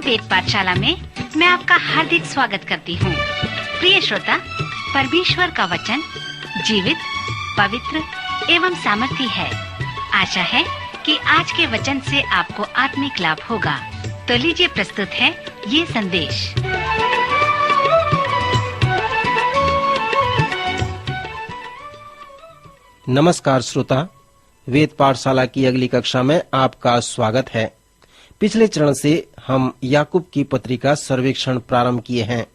वेद पाठशाला में मैं आपका हार्दिक स्वागत करती हूँ। प्रिय श्रोता, परमेश्वर का वचन जीवित, पवित्र एवं सामर्थी है। आशा है कि आज के वचन से आपको आत्मिक लाभ होगा। तो लीजिए प्रस्तुत है ये संदेश। नमस्कार श्रोता, वेद पाठशाला की अगली कक्षा में आपका स्वागत है। पिछले चरण से हम याकूब की पत्री का सर्वेक्षण प्रारंभ किए हैं।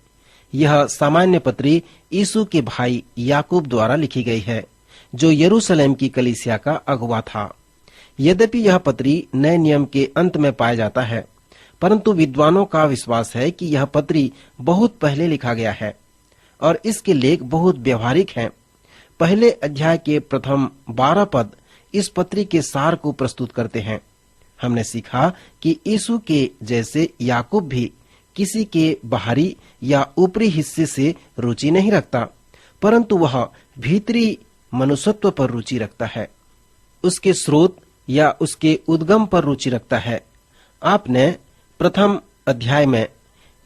यह सामान्य पत्री यीशु के भाई याकूब द्वारा लिखी गई है, जो यरूशलेम की कलीसिया का अगुवा था। यद्यपि यह पत्री नए नियम के अंत में पाया जाता है, परंतु विद्वानों का विश्वास है कि यह पत्री बहुत पहले लिखा गया है और इसके लेख बहुत व्यवहारिक हैं। पहले अध्याय के प्रथम 12 पद इस पत्री के सार को प्रस्तुत करते हैं। हमने सीखा कि यीशु के जैसे याकूब भी किसी के बाहरी या ऊपरी हिस्से से रुचि नहीं रखता, परंतु वह भीतरी मनुष्यत्व पर रुचि रखता है, उसके स्रोत या उसके उद्गम पर रुचि रखता है। आपने प्रथम अध्याय में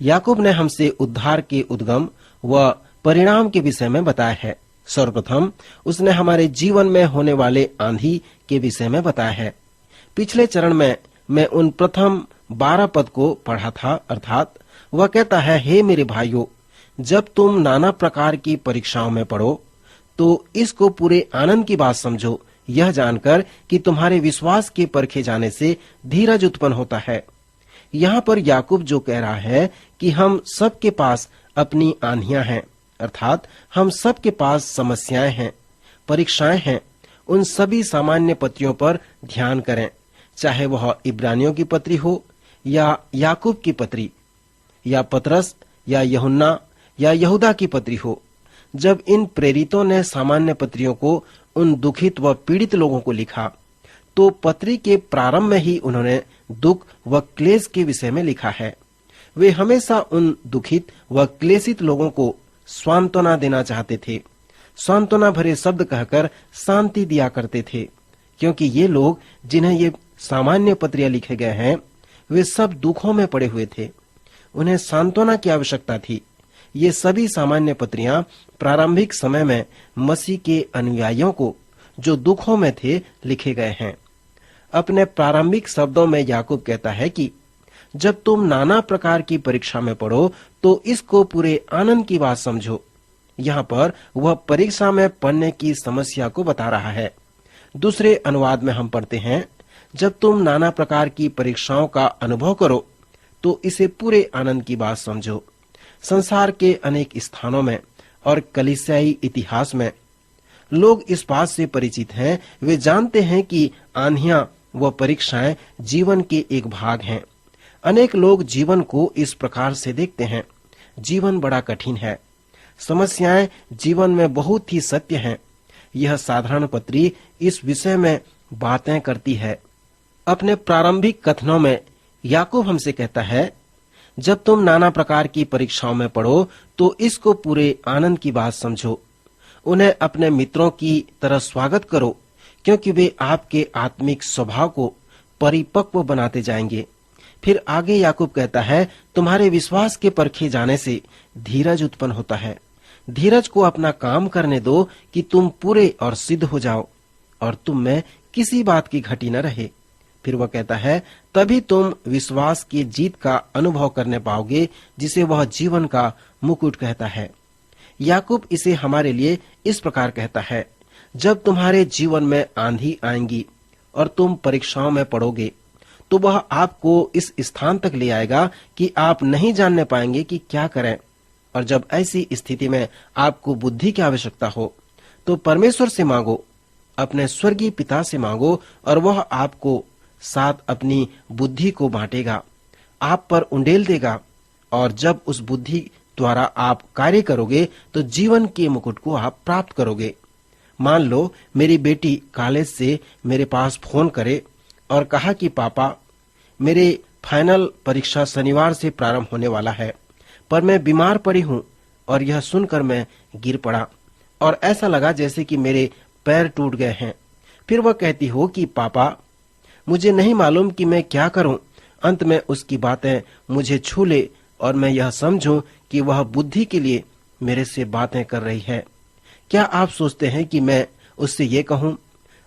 याकूब ने हमसे उद्धार के उद्गम व परिणाम के विषय में बताया है। सर्वप्रथम उसने हमारे जीवन में होने वाले आंधी के विषय में बताया है। पिछले चरण में मैं उन प्रथम 12 पद को पढ़ा था, अर्थात वह कहता है, हे मेरे भाइयों, जब तुम नाना प्रकार की परीक्षाओं में पढ़ो तो इसको पूरे आनंद की बात समझो, यह जानकर कि तुम्हारे विश्वास के परखे जाने से धीरज उत्पन्न होता है। यहाँ पर याकूब जो कह रहा है कि हम सबके पास अपनी आंधियां हैं, अर्थात हम सबके पास समस्याएं हैं, परीक्षाएं हैं। उन सभी सामान्य पत्रियों पर ध्यान करें, चाहे वह इब्रानियों की पत्री हो या याकूब की पत्री या पतरस या यूहन्ना या यहूदा की पत्री हो। जब इन प्रेरितों ने सामान्य पत्रियों को उन दुखित व पीड़ित लोगों को लिखा, तो पत्री के प्रारंभ में ही उन्होंने दुख व क्लेश के विषय में लिखा है। वे हमेशा उन दुखित व क्लेशित लोगों को सांत्वना देना चाहते थे। सांत्वना भरे शब्द कहकर शांति दिया करते थे, क्योंकि ये लोग जिन्हें ये सामान्य पत्रियां लिखे गए हैं, वे सब दुखों में पड़े हुए थे। उन्हें सांत्वना की आवश्यकता थी। ये सभी सामान्य पत्रियां प्रारंभिक समय में मसीह के अनुयायियों को जो दुखों में थे लिखे गए हैं। अपने प्रारंभिक शब्दों में याकूब कहता है कि जब तुम नाना प्रकार की परीक्षा में पढ़ो तो इसको पूरे आनंद की बात समझो। यहाँ पर वह परीक्षा में पढ़ने की समस्या को बता रहा है। दूसरे अनुवाद में हम पढ़ते हैं, जब तुम नाना प्रकार की परीक्षाओं का अनुभव करो तो इसे पूरे आनंद की बात समझो। संसार के अनेक स्थानों में और कलीसियाई इतिहास में लोग इस बात से परिचित हैं, वे जानते हैं कि आंधियां व परीक्षाएं जीवन के एक भाग हैं। अनेक लोग जीवन को इस प्रकार से देखते हैं, जीवन बड़ा कठिन है, समस्याएं जीवन में बहुत ही सत्य हैं। यह साधारण पत्री इस विषय में बातें करती है। अपने प्रारंभिक कथनों में याकूब हमसे कहता है, जब तुम नाना प्रकार की परीक्षाओं में पढ़ो तो इसको पूरे आनंद की बात समझो। उन्हें अपने मित्रों की तरह स्वागत करो, क्योंकि वे आपके आत्मिक स्वभाव को परिपक्व बनाते जाएंगे। फिर आगे याकूब कहता है, तुम्हारे विश्वास के परखे जाने से धीरज उत्पन्न होता है। धीरज को अपना काम करने दो कि तुम पूरे और सिद्ध हो जाओ और तुम में किसी बात की घटी न रहे। फिर वह कहता है, तभी तुम विश्वास की जीत का अनुभव करने पाओगे, जिसे वह जीवन का मुकुट कहता है। याकूब इसे हमारे लिए इस प्रकार कहता है, जब तुम्हारे जीवन में आंधी आएंगी और तुम परीक्षाओं में पड़ोगे, तो वह आपको इस स्थान तक ले आएगा कि आप नहीं जानने पाएंगे कि क्या करें। और जब ऐसी स्थिति में आपको बुद्धि की आवश्यकता हो, तो परमेश्वर से मांगो, अपने स्वर्गीय पिता से मांगो, और वह आपको साथ अपनी बुद्धि को बांटेगा, आप पर उंडेल देगा। और जब उस बुद्धि द्वारा आप कार्य करोगे तो जीवन के मुकुट को आप प्राप्त करोगे। मान लो मेरी बेटी कॉलेज से मेरे पास फोन करे और कहा कि पापा, मेरे फाइनल परीक्षा शनिवार से प्रारंभ होने वाला है, पर मैं बीमार पड़ी हूँ। और यह सुनकर मैं गिर पड़ा और ऐसा लगा जैसे कि मेरे पैर टूट गए हैं। फिर वह कहती हो कि पापा, मुझे नहीं मालूम कि मैं क्या करूं अंत में उसकी बातें मुझे छू ले और मैं यह समझूं कि वह बुद्धि के लिए मेरे से बातें कर रही है। क्या आप सोचते हैं कि मैं उससे ये कहूं,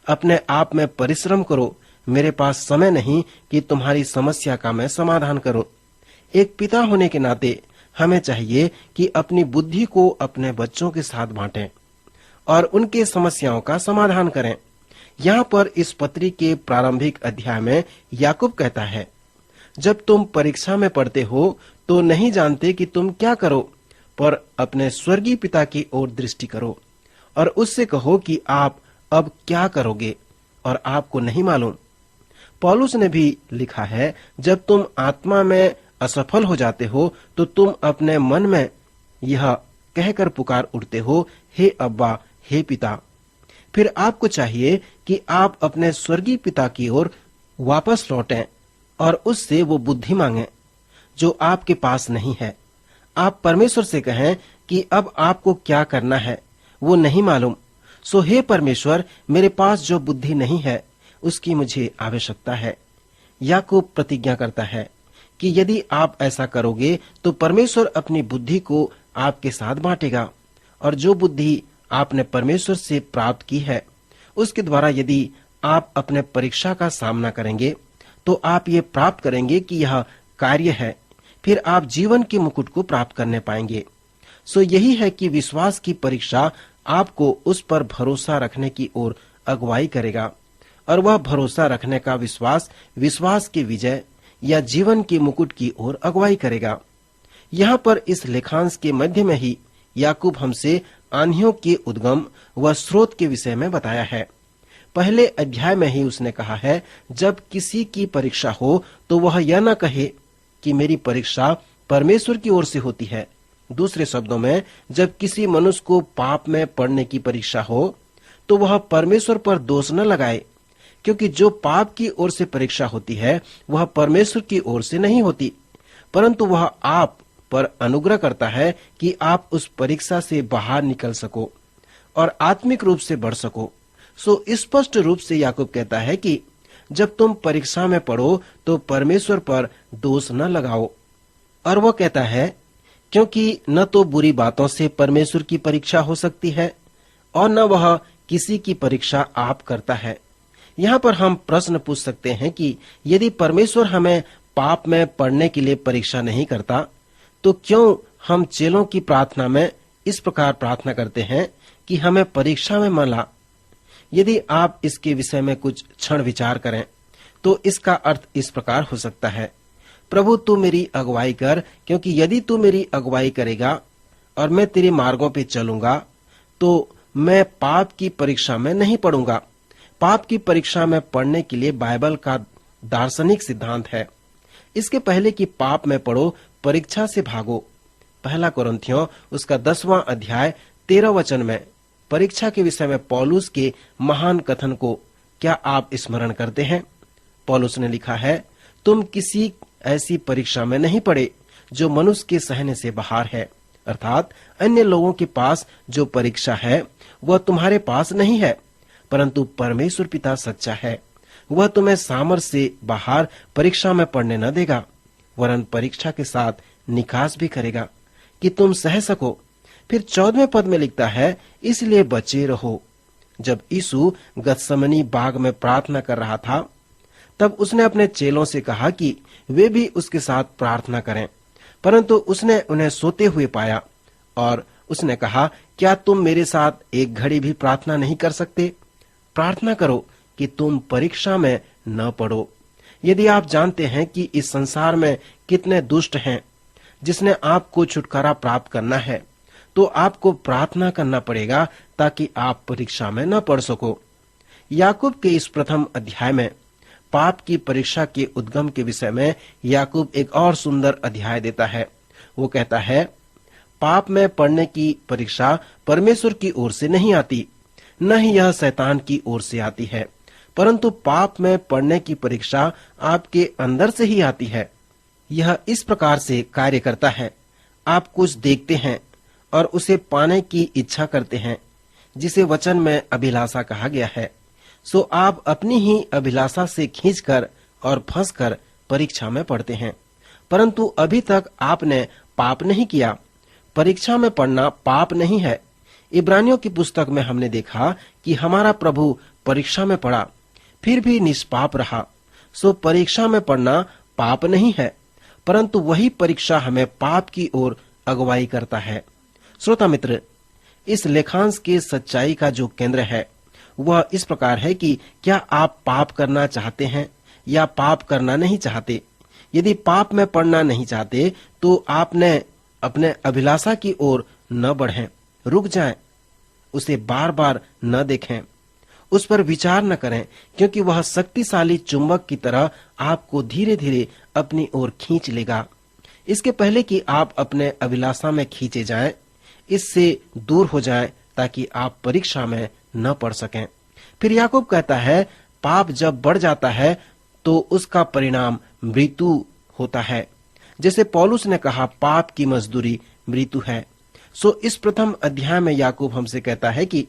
अपने आप में परिश्रम करो, मेरे पास समय नहीं कि तुम्हारी समस्या का मैं समाधान करूं। एक पिता होने के नाते हमें चाहिए कि अपनी बुद्धि को अपने बच्चों के साथ बांटें और उनके समस्याओं का समाधान करें। यहाँ पर इस पत्री के प्रारंभिक अध्याय में याकूब कहता है, जब तुम परीक्षा में पढ़ते हो तो नहीं जानते कि तुम क्या करो, पर अपने स्वर्गीय पिता की ओर दृष्टि करो और उससे कहो कि आप अब क्या करोगे और आपको नहीं मालूम। पौलुस ने भी लिखा है, जब तुम आत्मा में असफल हो जाते हो तो तुम अपने मन में यह कहकर पुकार उठते हो, हे अब्बा, हे पिता। फिर आपको चाहिए कि आप अपने स्वर्गीय पिता की ओर वापस लौटें और उससे वो बुद्धि मांगें जो आपके पास नहीं है। आप परमेश्वर से कहें कि अब आपको क्या करना है वो नहीं मालूम, सो हे परमेश्वर, मेरे पास जो बुद्धि नहीं है उसकी मुझे आवश्यकता है। याकूब प्रतिज्ञा करता है कि यदि आप ऐसा करोगे तो परमेश्वर अपनी बुद्धि को आपके साथ बांटेगा और जो बुद्धि आपने परमेश्वर से प्राप्त की है उसके द्वारा यदि आप अपने परीक्षा का सामना करेंगे तो आप ये प्राप्त करेंगे कि यह कार्य है, फिर आप जीवन के मुकुट को प्राप्त करने पाएंगे। सो यही है कि विश्वास की परीक्षा आपको उस पर भरोसा रखने की ओर अगुवाई करेगा और वह भरोसा रखने का विश्वास विश्वास की विजय या जीवन के मुकुट की ओर अगुवाई करेगा। यहाँ पर इस लेखांश के मध्य में ही याकूब हमसे आंधियों के उद्गम व स्रोत के विषय में बताया है। पहले अध्याय में ही उसने कहा है, जब किसी की परीक्षा हो तो वह यह न कहे कि मेरी परीक्षा परमेश्वर की ओर से होती है। दूसरे शब्दों में, जब किसी मनुष्य को पाप में पड़ने की परीक्षा हो तो वह परमेश्वर पर दोष न लगाए, क्योंकि जो पाप की ओर से परीक्षा होती है वह परमेश्वर की ओर से नहीं होती, परंतु वह आप पर अनुग्रह करता है कि आप उस परीक्षा से बाहर निकल सको और आत्मिक रूप से बढ़ सको। सो स्पष्ट रूप से याकूब कहता है कि जब तुम परीक्षा में पढ़ो तो परमेश्वर पर दोष न लगाओ। और वह कहता है, क्योंकि न तो बुरी बातों से परमेश्वर की परीक्षा हो सकती है और न वह किसी की परीक्षा आप करता है। यहाँ पर हम प्रश्न पूछ सकते हैं कि यदि परमेश्वर हमें पाप में पड़ने के लिए परीक्षा नहीं करता तो क्यों हम चेलों की प्रार्थना में इस प्रकार प्रार्थना करते हैं कि हमें परीक्षा में न ला। यदि आप इसके विषय में कुछ क्षण विचार करें तो इसका अर्थ इस प्रकार हो सकता है, प्रभु तू मेरी अगुवाई कर, क्योंकि यदि तू मेरी अगुवाई करेगा और मैं तेरे मार्गों पे चलूंगा तो मैं पाप की परीक्षा में नहीं पड़ूंगा। पाप की परीक्षा में पढ़ने के लिए बाइबल का दार्शनिक सिद्धांत है। इसके पहले कि पाप में पढ़ो, परीक्षा से भागो। पहला कुरिन्थियों उसका 10वां अध्याय 13 वचन में परीक्षा के विषय में पौलुस के महान कथन को क्या आप स्मरण करते हैं? पौलुस ने लिखा है, तुम किसी ऐसी परीक्षा में नहीं पड़े जो मनुष्य के सहने से बाहर है, अर्थात अन्य लोगों के पास जो परीक्षा है वह तुम्हारे पास नहीं है, परंतु परमेश्वर पिता सच्चा है, वह तुम्हें सामर्थ्य से बाहर परीक्षा में पड़ने न देगा, वरन परीक्षा के साथ निकास भी करेगा कि तुम सह सको। फिर 14वें पद में लिखता है, इसलिए बचे रहो। जब यीशु गतसमनी बाग में प्रार्थना कर रहा था तब उसने अपने चेलों से कहा कि वे भी उसके साथ प्रार्थना करें, परंतु उसने उन्हें सोते हुए पाया और उसने कहा, क्या तुम मेरे साथ एक घड़ी भी प्रार्थना नहीं कर सकते? प्रार्थना करो कि तुम परीक्षा में न पड़ो। यदि आप जानते हैं कि इस संसार में कितने दुष्ट हैं जिसने आपको छुटकारा प्राप्त करना है, तो आपको प्रार्थना करना पड़ेगा ताकि आप परीक्षा में न पड़ सको। याकूब के इस प्रथम अध्याय में पाप की परीक्षा के उद्गम के विषय में याकूब एक और सुंदर अध्याय देता है। वो कहता है, पाप में पड़ने की परीक्षा परमेश्वर की ओर से नहीं आती, न ही यह शैतान की ओर से आती है, परंतु पाप में पड़ने की परीक्षा आपके अंदर से ही आती है। यह इस प्रकार से कार्य करता है, आप कुछ देखते हैं और उसे पाने की इच्छा करते हैं, जिसे वचन में अभिलाषा कहा गया है। सो आप अपनी ही अभिलाषा से खींचकर और फंसकर परीक्षा में पढ़ते हैं, परंतु अभी तक आपने पाप नहीं किया। परीक्षा में पढ़ना पाप नहीं है। इब्रानियों की पुस्तक में हमने देखा कि हमारा प्रभु परीक्षा में पड़ा, फिर भी निष्पाप रहा। सो परीक्षा में पढ़ना पाप नहीं है, परंतु वही परीक्षा हमें पाप की ओर अगुवाई करता है। श्रोता मित्र, इस लेखांश के सच्चाई का जो केंद्र है वह इस प्रकार है कि क्या आप पाप करना चाहते हैं या पाप करना नहीं चाहते। यदि पाप में पड़ना नहीं चाहते तो आपने अपने अभिलाषा की ओर न बढ़ें, रुक जाएं, उसे बार बार न देखें, उस पर विचार न करें, क्योंकि वह शक्तिशाली चुंबक की तरह आपको धीरे धीरे अपनी ओर खींच लेगा। इसके पहले कि आप अपने अभिलाषा में खींचे जाएं, इससे दूर हो जाएं, ताकि आप परीक्षा में न पड़ सकें। फिर याकूब कहता है, पाप जब बढ़ जाता है तो उसका परिणाम मृत्यु होता है। जैसे पौलुस ने कहा, पाप की मजदूरी मृत्यु है। सो इस प्रथम अध्याय में याकूब हमसे कहता है कि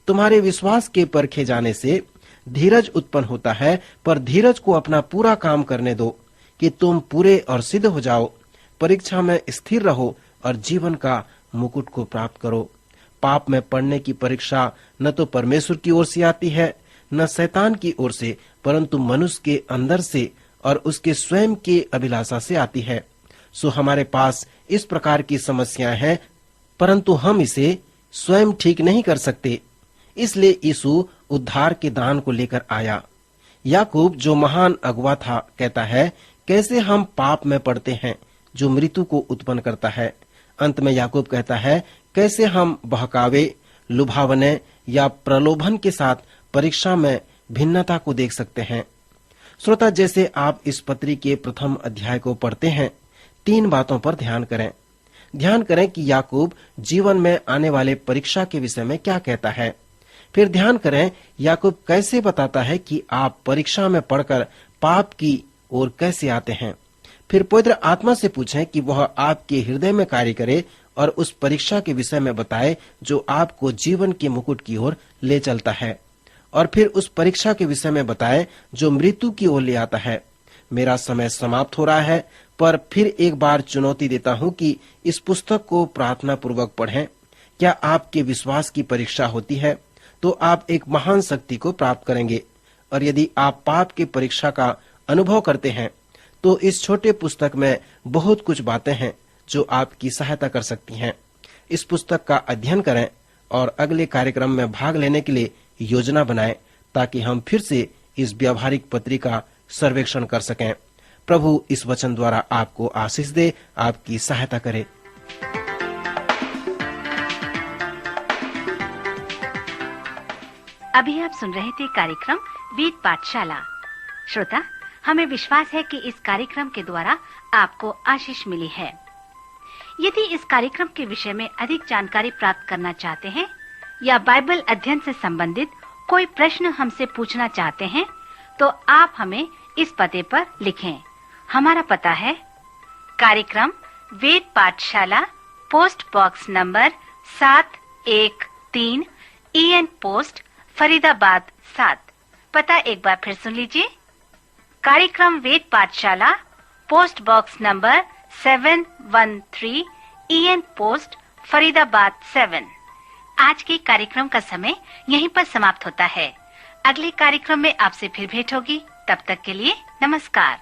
तुम्हारे विश्वास के परखे जाने से धीरज उत्पन्न होता है, पर धीरज को अपना पूरा काम करने दो कि तुम पूरे और सिद्ध हो जाओ, परीक्षा में स्थिर रहो और जीवन का मुकुट को प्राप्त करो। पाप में पड़ने की परीक्षा न तो परमेश्वर की ओर से आती है, न शैतान की ओर से, परंतु मनुष्य के अंदर से और उसके स्वयं के अभिलाषा से आती है। सो हमारे पास इस प्रकार की समस्याएं हैं, परंतु हम इसे स्वयं ठीक नहीं कर सकते। इसलिए यीशु उद्धार के दान को लेकर आया। याकूब जो महान अगुवा था कहता है, कैसे हम पाप में पड़ते हैं जो मृत्यु को उत्पन्न करता है। अंत में याकूब कहता है, कैसे हम बहकावे, लुभावने या प्रलोभन के साथ परीक्षा में भिन्नता को देख सकते हैं। श्रोता, जैसे आप इस पत्री के प्रथम अध्याय को पढ़ते हैं, 3 बातों पर ध्यान करें। ध्यान करें कि याकूब जीवन में आने वाले परीक्षा के विषय में क्या कहता है। फिर ध्यान करें याकूब कैसे बताता है कि आप परीक्षा में पढ़कर पाप की ओर कैसे आते हैं। फिर पवित्र आत्मा से पूछें कि वह आपके हृदय में कार्य करे और उस परीक्षा के विषय में बताए जो आपको जीवन के मुकुट की ओर ले चलता है, और फिर उस परीक्षा के विषय में बताए जो मृत्यु की ओर ले आता है। मेरा समय समाप्त हो रहा है, पर फिर एक बार चुनौती देता हूं कि इस पुस्तक को प्रार्थना पूर्वक पढ़ें। क्या आपके विश्वास की परीक्षा होती है तो आप एक महान शक्ति को प्राप्त करेंगे, और यदि आप पाप की परीक्षा का अनुभव करते हैं तो इस छोटे पुस्तक में बहुत कुछ बातें हैं जो आपकी सहायता कर सकती हैं। इस पुस्तक का अध्ययन करें और अगले कार्यक्रम में भाग लेने के लिए योजना बनाएं, ताकि हम फिर से इस व्यावहारिक पत्री का सर्वेक्षण कर सकें। प्रभु इस वचन द्वारा आपको आशीष दे, आपकी सहायता करे। अभी आप सुन रहे थे कार्यक्रम वेद पाठशाला। श्रोता, हमें विश्वास है कि इस कार्यक्रम के द्वारा आपको आशीष मिली है। यदि इस कार्यक्रम के विषय में अधिक जानकारी प्राप्त करना चाहते हैं या बाइबल अध्ययन से संबंधित कोई प्रश्न हमसे पूछना चाहते हैं, तो आप हमें इस पते पर लिखें। हमारा पता है कार्यक्रम वेद पाठशाला, post box number 713, EN post, Faridabad 7। पता एक बार फिर सुन लीजिए। कार्यक्रम वेद पाठशाला, post box number 713, EN post, Faridabad 7। आज के कार्यक्रम का समय यहीं पर समाप्त होता है। अगले कार्यक्रम में आपसे फिर भेंट होगी। तब तक के लिए नमस्कार।